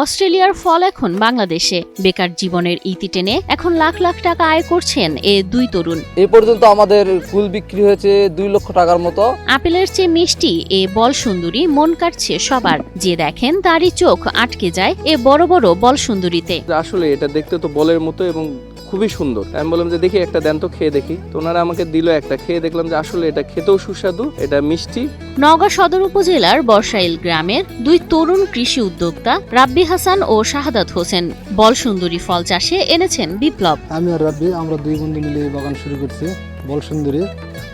অস্ট্রেলিয়ার ফল এখন বাংলাদেশে। বেকার জীবনের ইতি টেনে এখন লাখ লাখ টাকা আয় করছেন এ দুই তরুণ। এই পর্যন্ত আমাদের কুল বিক্রি হয়েছে 2 লক্ষ টাকার মতো। আপেলের চেয়ে মিষ্টি এ বল সুন্দরী মন কাটছে সবার। যে দেখেন তারই চোখ আটকে যায় এ বড় বড় বল সুন্দরীতে। আসলে এটা দেখতে তো বলের মতো এবং খুবই সুন্দর। আমি বললাম যে দেখি একটা দেন তো, খেয়ে দেখি। তো ওনারা আমাকে দিল একটা, খেয়ে দেখলাম যে আসলে এটা খেতেও সুস্বাদু, এটা মিষ্টি। নওগাঁ সদর উপজেলার বর্ষাইল গ্রামের দুই তরুণ কৃষি উদ্যোক্তা রাব্বি হাসান ও শাহাদাত হোসেন বল সুন্দরী ফল চাষে এনেছেন বিপ্লব। আমি আর রাব্বি আমরা দুই বন্ধু মিলে এই বাগান শুরু করছি। বল সুন্দরী,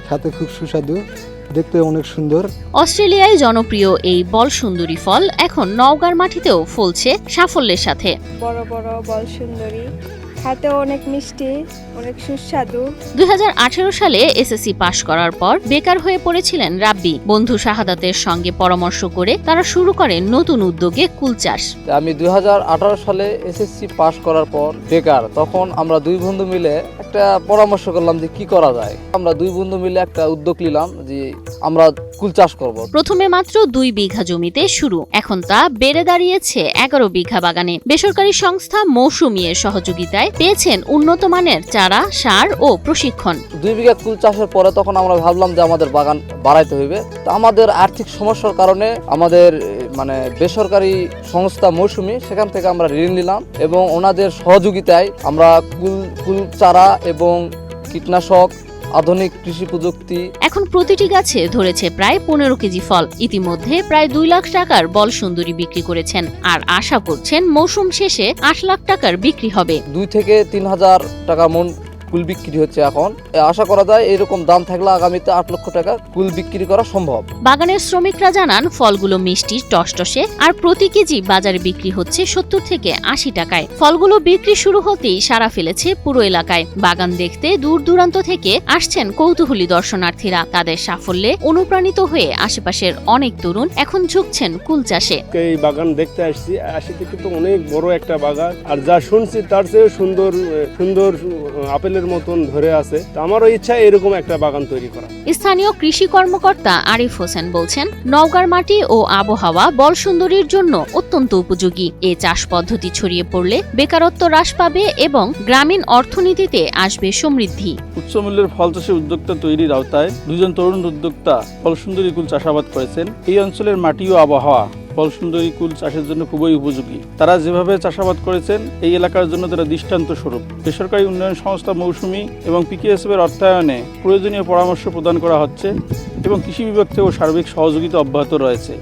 খেতে খুব সুস্বাদু, দেখতে অনেক সুন্দর। অস্ট্রেলিয়ায় জনপ্রিয় এই বল সুন্দরী ফল এখন নওগাঁর মাটিতেও ফলছে সাফল্যের সাথে। বড় বড় বল সুন্দরী, খেতে অনেক মিষ্টি, অনেক সুস্বাদু। 2018 সালে এসএসসি পাশ করার পর বেকার হয়ে পড়েছিলেন রাব্বি। বন্ধু শাহাদাতের সঙ্গে পরামর্শ করে তারা শুরু করেন নতুন উদ্যোগে কুল চাষ। আমি 2018 সালে এসএসসি পাশ করার পর বেকার, তখন আমরা দুই বন্ধু মিলে একটা পরামর্শ করলাম যে কি করা যায়। আমরা দুই বন্ধু মিলে একটা উদ্যোগ নিলাম যে আমরা কুল চাষ করব। প্রথমে মাত্র 2 বিঘা জমিতে শুরু, এখন তা বেড়ে দাঁড়িয়েছে 11 বিঘা বাগানে। বেসরকারি সংস্থা মৌসুমী এর সহযোগিতায় পেয়েছেন উন্নত মানের চারা, সার ও প্রশিক্ষণ। 2 বিঘা কুল চাষের পরে তখন আমরা ভাবলাম যে আমাদের বাগান বাড়াইতে হইবে। তো আমাদের আর্থিক সমস্যার কারণে আমাদের বেসরকারি সংস্থা মৌসুমী, সেখান থেকে আমরা ঋণ নিলাম এবং ওনাদের সহযোগিতায় আমরা কুল চারা এবং কীটনাশক, আধুনিক কৃষি প্রযুক্তি। এখন প্রতিটি গাছে ধরেছে প্রায় 15 কেজি ফল। ইতিমধ্যে প্রায় 2 লাখ টাকার বল সুন্দরী বিক্রি করেছেন আর আশা করছেন মৌসুম শেষে 8 লাখ টাকার বিক্রি হবে। 2 থেকে 3 হাজার টাকা মন কুল বিক্রি হচ্ছে এখন। আশা করা যায় এরকম দাম থাকলে আগামীতে 8 লক্ষ টাকা কুল বিক্রি করা সম্ভব। বাগানের শ্রমিকরা জানান ফলগুলো মিষ্টি, টসটসে আর প্রতি কেজি বাজারে বিক্রি হচ্ছে 70 থেকে 80 টাকায়। ফলগুলো বিক্রি শুরু হতেই সাড়া ফেলেছে পুরো এলাকায়। বাগান দেখতে দূর দূরান্ত থেকে আসছেন কৌতূহলী দর্শনার্থীরা। তাদের সাফল্যে অনুপ্রাণিত হয়ে আশেপাশের অনেক তরুণ এখন ঝুঁকছেন কুল চাষে। এই বাগান দেখতে আসি কিন্তু অনেক বড় একটা বাগান, আর যা শুনছি তার চেয়ে সুন্দর সুন্দর আপেলের মতন ধরে আছে। আমারও ইচ্ছা এরকম একটা বাগান তৈরি করা। স্থানীয় কৃষি কর্মকর্তা আরিফ হোসেন বলছেন, নওগাঁর মাটি ও আবহাওয়া বল সুন্দরীর জন্য অত্যন্ত উপযোগী। এ চাষ পদ্ধতি ছড়িয়ে পড়লে বেকারত্ব হ্রাস পাবে এবং গ্রামীণ অর্থনীতিতে আসবে সমৃদ্ধি। উচ্চ মূল্যের ফল চাষের উদ্যোক্তা তৈরির আওতায় দুজন তরুণ উদ্যোক্তা ফল সুন্দরী কুল চাষাবাদ করেছেন। এই অঞ্চলের মাটি ও আবহাওয়া ফল সুন্দরী কুল চাষের জন্য খুবই উপযোগী। তারা যেভাবে চাষাবাদ করেছেন এই এলাকার জন্য তারা দৃষ্টান্ত স্বরূপ। বেসরকারি উন্নয়ন সংস্থা মৌসুমী এবং পিকেএসএফ এর অর্থায়নে প্রয়োজনীয় পরামর্শ প্রদান করা হচ্ছে এবং কৃষি বিভাগ থেকেও সার্বিক সহযোগিতা অব্যাহত রয়েছে।